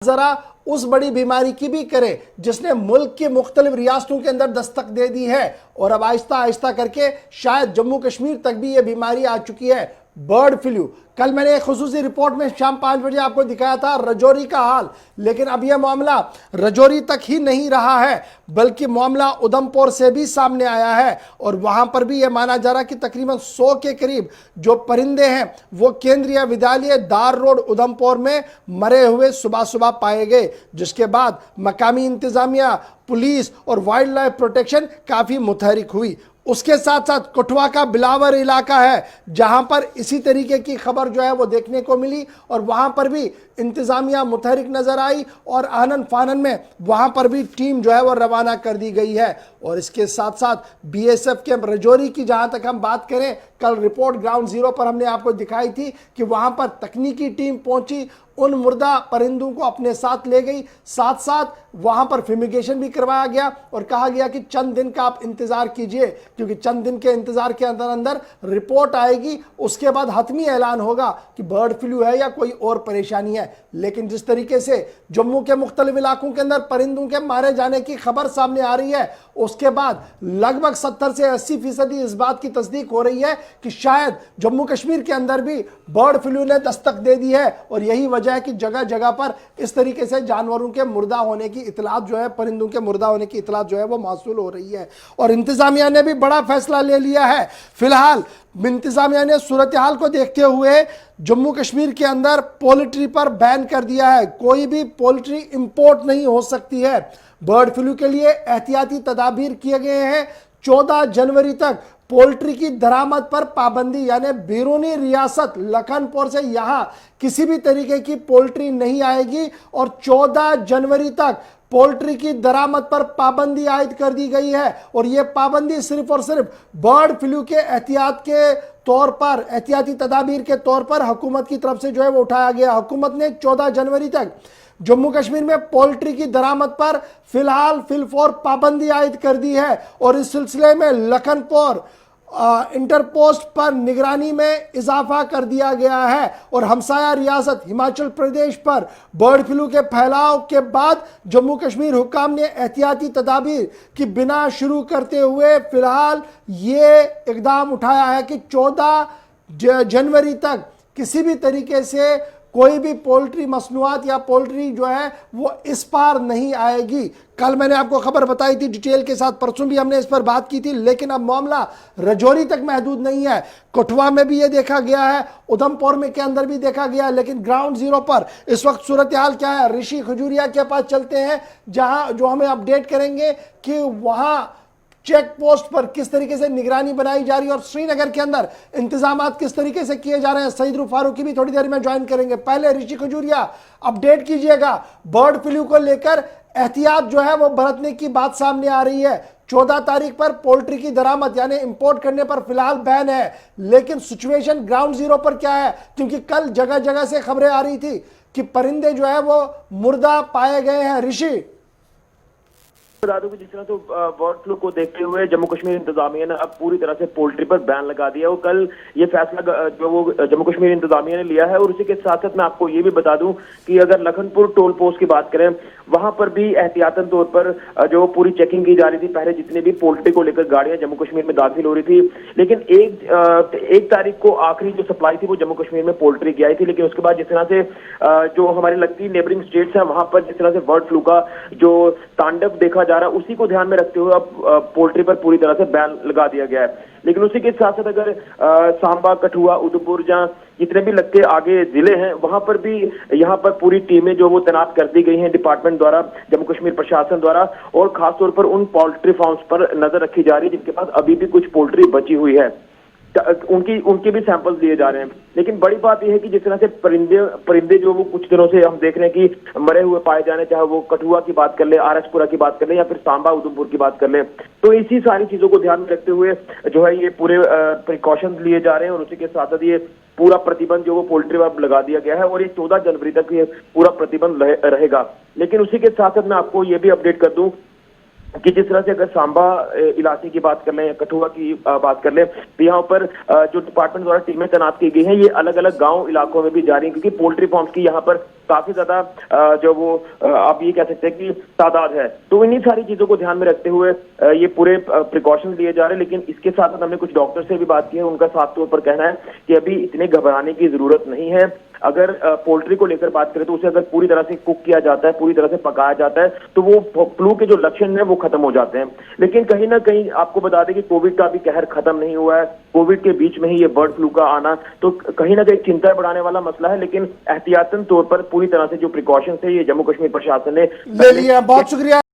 जरा उस बड़ी बीमारी की भी करें जिसने मुल्क के मुख्तलिफ रियासतों के अंदर दस्तक दे दी है और अब आहिस्ता आहिस्ता करके शायद जम्मू कश्मीर तक भी यह बीमारी आ चुकी है, बर्ड फ्लू। कल मैंने एक खुसूसी रिपोर्ट में शाम 5 बजे आपको दिखाया था रजौरी का हाल, लेकिन अब यह मामला रजौरी तक ही नहीं रहा है बल्कि मामला उधमपुर से भी सामने आया है और वहां पर भी यह माना जा रहा है कि तकरीबन 100 के करीब जो परिंदे हैं वो केंद्रीय विद्यालय दार रोड उधमपुर में मरे हुए सुबह सुबह पाए गए, जिसके बाद मकामी इंतजामिया, पुलिस और वाइल्ड लाइफ प्रोटेक्शन काफी मुतहरिक हुई। उसके साथ साथ कठुआ का बिलावर इलाका है जहां पर इसी तरीके की खबर जो है वो देखने को मिली और वहां पर भी इंतजामिया मुतहरिक नजर आई और आनन फानन में वहां पर भी टीम जो है वो रवाना कर दी गई है। और इसके साथ साथ बीएसएफ के रजौरी की जहां तक हम बात करें, कल रिपोर्ट ग्राउंड जीरो पर हमने आपको दिखाई थी कि वहां पर तकनीकी टीम पहुंची, उन मुर्दा परिंदों को अपने साथ ले गई, साथ साथ वहां पर फ्यूमिगेशन भी करवाया गया और कहा गया कि चंद दिन का आप इंतजार कीजिए क्योंकि चंद दिन के इंतजार के अंदर अंदर रिपोर्ट आएगी, उसके बाद हतमी ऐलान होगा कि बर्ड फ्लू है या कोई और परेशानी है। लेकिन जिस तरीके से जम्मू के मुख्तलिफ इलाकों के अंदर परिंदों के मारे जाने की खबर सामने आ रही है, उसके बाद लगभग 70 से 80% इस बात की तस्दीक हो रही है कि शायद जम्मू कश्मीर के अंदर भी बर्ड फ्लू ने दस्तक दे दी है और यही वजह है कि जगह जगह पर इस तरीके से जानवरों के मुर्दा होने की इतलात जो है, परिंदों के मुर्दा होने की इतलात जो है वो मौसूल हो रही है। और इंतजामिया ने भी बड़ा फैसला ले लिया है। फिलहाल इंतजामिया ने सूरत हाल को देखते हुए जम्मू कश्मीर के अंदर पोल्ट्री पर बैन कर दिया है, कोई भी पोल्ट्री इंपोर्ट नहीं हो सकती है। बर्ड फ्लू के लिए एहतियाती तदाबीर किए गए हैं। 14 जनवरी तक पोल्ट्री की दरामद पर पाबंदी, यानी बैरूनी रियासत लखनपुर से यहां किसी भी तरीके की पोल्ट्री नहीं आएगी और 14 जनवरी तक पोल्ट्री की दरामद पर पाबंदी आयद कर दी गई है। और यह पाबंदी सिर्फ और सिर्फ बर्ड फ्लू के एहतियात के तौर पर, एहतियाती तदाबीर के तौर पर हुकूमत की तरफ से जो है वो उठाया गया। हुकूमत ने 14 जनवरी तक जम्मू कश्मीर में पोल्ट्री की दरामद पर फिलहाल फिलफौर पाबंदी आयद कर दी है और इस सिलसिले में लखनपुर इंटरपोस्ट पर निगरानी में इजाफा कर दिया गया है और हमसाया रियासत हिमाचल प्रदेश पर बर्ड फ्लू के फैलाव के बाद जम्मू कश्मीर हुकाम ने एहतियाती तदाबीर की बिना शुरू करते हुए फिलहाल ये इकदाम उठाया है कि 14 जनवरी तक किसी भी तरीके से कोई भी पोल्ट्री मसनूआत या पोल्ट्री जो है वो इस पार नहीं आएगी। कल मैंने आपको खबर बताई थी डिटेल के साथ, परसों भी हमने इस पर बात की थी, लेकिन अब मामला रजौरी तक महदूद नहीं है। कठुआ में भी ये देखा गया है, उधमपुर में के अंदर भी देखा गया है, लेकिन ग्राउंड जीरो पर इस वक्त सूरत हाल क्या है, ऋषि खजूरिया के पास चलते हैं जहां जो हमें अपडेट करेंगे कि वहां चेक पोस्ट पर किस तरीके से निगरानी बनाई जा रही है और श्रीनगर के अंदर इंतजामात किस तरीके से किए जा रहे हैं। सईद फारूकी भी थोड़ी देर में ज्वाइन करेंगे। पहले ऋषि खजूरिया अपडेट कीजिएगा, बर्ड फ्लू को लेकर एहतियात जो है वो बरतने की बात सामने आ रही है। 14 तारीख पर पोल्ट्री की दरामद यानी इंपोर्ट करने पर फिलहाल बैन है, लेकिन सिचुएशन ग्राउंड जीरो पर क्या है, क्योंकि कल जगह जगह से खबरें आ रही थी कि परिंदे जो है वो मुर्दा पाए गए हैं। ऋषि बता दूं कि जिस तरह तो बर्ड फ्लू को देखते हुए जम्मू कश्मीर इंतजामिया ने अब पूरी तरह से पोल्ट्री पर बैन लगा दिया और कल ये फैसला जो वो जम्मू कश्मीर इंतजामिया ने लिया है। और उसी के साथ साथ मैं आपको ये भी बता दूं कि अगर लखनपुर टोल पोस्ट की बात करें, वहां पर भी एहतियातन तौर पर जो पूरी चेकिंग की जा रही थी। पहले जितने भी पोल्ट्री को लेकर गाड़ियां जम्मू कश्मीर में दाखिल हो रही थी, लेकिन एक तारीख को आखिरी जो सप्लाई थी वो जम्मू कश्मीर में पोल्ट्री की आई थी। लेकिन उसके बाद जिस तरह से जो हमारी लगती नेबरिंग स्टेट्स है वहां पर जिस तरह से बर्ड फ्लू का जो तांडव देखा जा रहा है, उसी को ध्यान में रखते हुए अब पोल्ट्री पर पूरी तरह से बैन लगा दिया गया है। लेकिन उसी के साथ साथ अगर सांबा, कठुआ, उधमपुर जहां जितने भी लगते आगे जिले हैं वहां पर भी यहाँ पर पूरी टीमें जो वो तैनात कर दी गई हैं डिपार्टमेंट द्वारा, जम्मू कश्मीर प्रशासन द्वारा, और खासतौर पर उन पोल्ट्री फार्म्स पर नजर रखी जा रही है जिनके पास अभी भी कुछ पोल्ट्री बची हुई है, उनके भी सैंपल्स लिए जा रहे हैं। लेकिन बड़ी बात यह है कि जिस तरह से परिंदे जो वो कुछ दिनों से हम देख रहे हैं कि मरे हुए पाए जाने, चाहे वो कठुआ की बात कर ले, आरएसपुरा की बात कर ले या फिर सांबा उधमपुर की बात कर ले, तो इसी सारी चीजों को ध्यान में रखते हुए जो है ये पूरे प्रिकॉशन लिए जा रहे हैं और उसी के साथ साथ ये पूरा प्रतिबंध जो वो पोल्ट्री पर लगा दिया गया है और ये 14 जनवरी तक ये पूरा प्रतिबंध रहेगा। लेकिन उसी के साथ साथ मैं आपको ये भी अपडेट कर दूं कि जिस तरह से अगर सांबा इलाके की बात कर लें या कठुआ की बात कर लें, तो यहाँ पर जो डिपार्टमेंट द्वारा टीमें तैनात की गई हैं, ये अलग अलग गांव इलाकों में भी जा रही हैं, क्योंकि पोल्ट्री फार्म्स की यहाँ पर काफी ज्यादा जो वो आप ये कह सकते हैं कि तादाद है। तो इन्हीं सारी चीजों को ध्यान में रखते हुए ये पूरे प्रिकॉशन लिए जा रहे हैं। लेकिन इसके साथ साथ हमने कुछ डॉक्टर से भी बात की है, उनका साफ तौर पर कहना है कि अभी इतने घबराने की जरूरत नहीं है। अगर पोल्ट्री को लेकर बात करें तो उसे अगर पूरी तरह से कुक किया जाता है, पूरी तरह से पकाया जाता है, तो वो फ्लू के जो लक्षण हैं वो खत्म हो जाते हैं। लेकिन कहीं ना कहीं आपको बता दें कि कोविड का भी कहर खत्म नहीं हुआ है। कोविड के बीच में ही ये बर्ड फ्लू का आना तो कहीं ना कहीं चिंता बढ़ाने वाला मसला है। लेकिन एहतियातन तौर पर पूरी तरह से जो प्रिकॉशंस है ये जम्मू कश्मीर प्रशासन ने ले लिए। बहुत शुक्रिया।